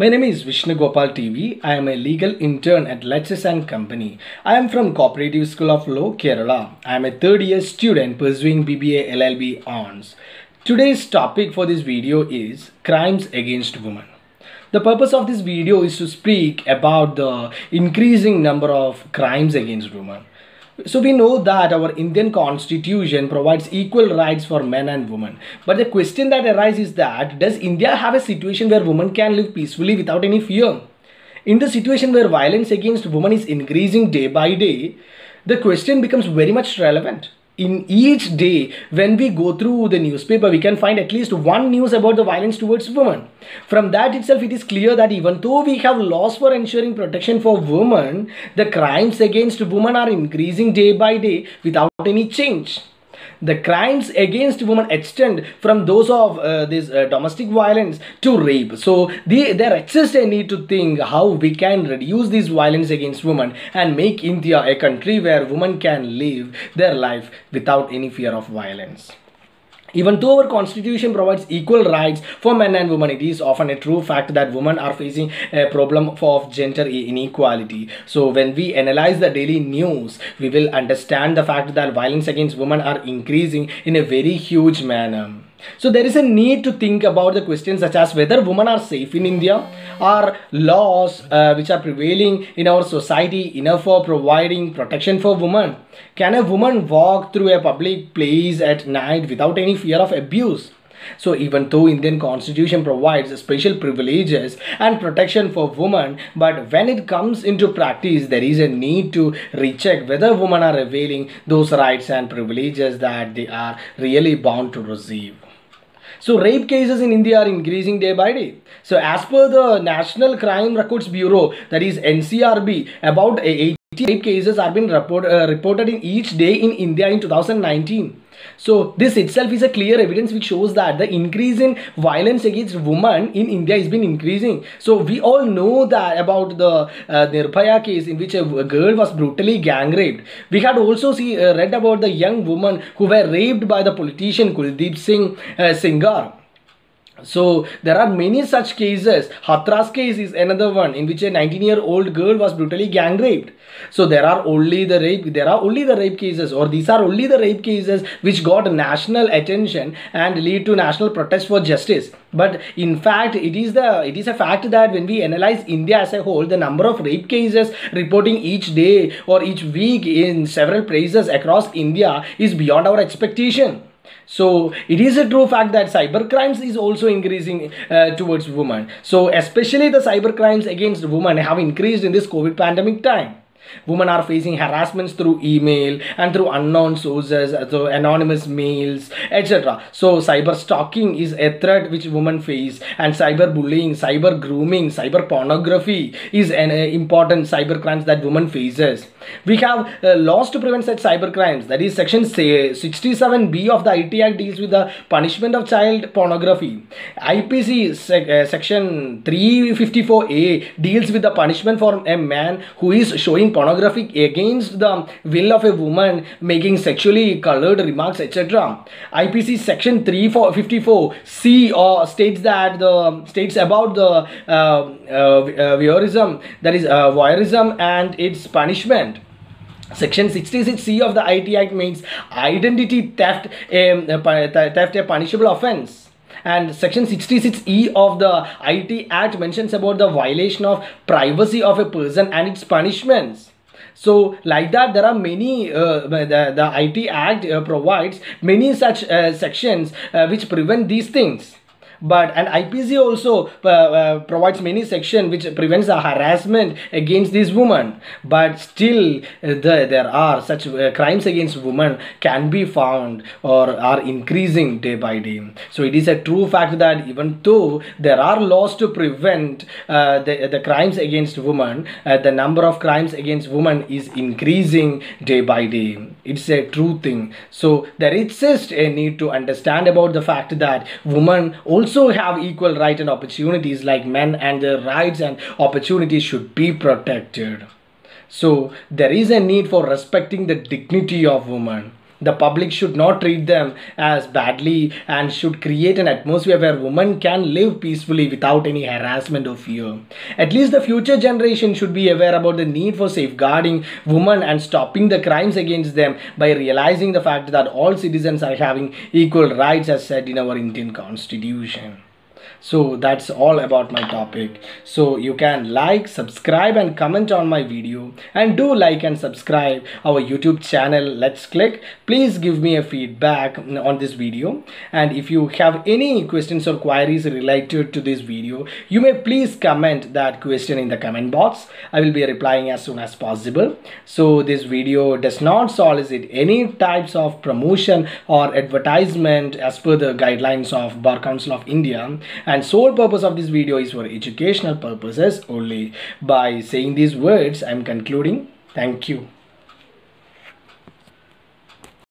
My name is Vishnu Gopal TV. I am a legal intern at Lexis & Company. I am from Cooperative School of Law, Kerala. I am a third year student pursuing BBA LLB Honors. Today's topic for this video is crimes against women. The purpose of this video is to speak about the increasing number of crimes against women. So we know that our Indian constitution provides equal rights for men and women. But the question that arises is that does India have a situation where women can live peacefully without any fear? In the situation where violence against women is increasing day by day, the question becomes very much relevant. In each day, when we go through the newspaper, we can find at least one news about the violence towards women. From that itself, it is clear that even though we have laws for ensuring protection for women, the crimes against women are increasing day by day without any change. The crimes against women extend from those of this domestic violence to rape. So there exists a need to think how we can reduce this violence against women and make India a country where women can live their life without any fear of violence. Even though our constitution provides equal rights for men and women, it is often a true fact that women are facing a problem of gender inequality. So when we analyze the daily news, we will understand the fact that violence against women are increasing in a very huge manner. So there is a need to think about the questions such as whether women are safe in India. Are laws which are prevailing in our society enough for providing protection for women? Can a woman walk through a public place at night without any fear of abuse? So even though Indian constitution provides special privileges and protection for women, but when it comes into practice, there is a need to recheck whether women are availing those rights and privileges that they are really bound to receive. So rape cases in India are increasing day by day. So as per the National Crime Records Bureau, that is NCRB, about 80 rape cases have been reported in each day in India in 2019. So this itself is a clear evidence which shows that the increase in violence against women in India has been increasing. So we all know that about the Nirbhaya case in which a girl was brutally gang raped. We had also read about the young women who were raped by the politician Kuldeep Singh Sengar. So there are many such cases. Hathras case is another one in which a 19-year-old girl was brutally gang raped. So there are only the rape cases, or these are only the rape cases which got national attention and lead to national protest for justice. But in fact, it is a fact that when we analyze India as a whole, the number of rape cases reporting each day or each week in several places across India is beyond our expectation. So it is a true fact that cyber crimes is also increasing towards women. So especially the cyber crimes against women have increased in this COVID pandemic time. Women are facing harassments through email and through unknown sources, so anonymous mails, etc. So cyber stalking is a threat which women face, and cyber bullying, cyber grooming, cyber pornography is an important cyber crimes that women faces. We have laws to prevent such cyber crimes. That is section 67B of the IT Act deals with the punishment of child pornography. IPC section 354A deals with the punishment for a man who is showing pornography against the will of a woman, making sexually colored remarks, etc. IPC section 354C states about the voyeurism, that is voyeurism and its punishment. Section 66C of the IT Act makes identity theft a punishable offense. And section 66E of the IT Act mentions about the violation of privacy of a person and its punishments. So like that, there are many, the IT Act provides many such sections which prevent these things. And IPC also provides many sections which prevents the harassment against these women. But still, there are such crimes against women can be found or are increasing day by day. So it is a true fact that even though there are laws to prevent the crimes against women, the number of crimes against women is increasing day by day. It's a true thing. So there exists a need to understand about the fact that women also have equal rights and opportunities like men, and their rights and opportunities should be protected. So there is a need for respecting the dignity of women. The public should not treat them as badly and should create an atmosphere where women can live peacefully without any harassment or fear. At least the future generation should be aware about the need for safeguarding women and stopping the crimes against them by realizing the fact that all citizens are having equal rights as said in our Indian Constitution. So that's all about my topic. So you can like, subscribe and comment on my video, and do like and subscribe our YouTube channel Let's Click. Please give me a feedback on this video, and if you have any questions or queries related to this video, you may please comment that question in the comment box. I will be replying as soon as possible. So this video does not solicit any types of promotion or advertisement as per the guidelines of Bar Council of India, and sole purpose of this video is for educational purposes only. By saying these words, I am concluding. Thank you.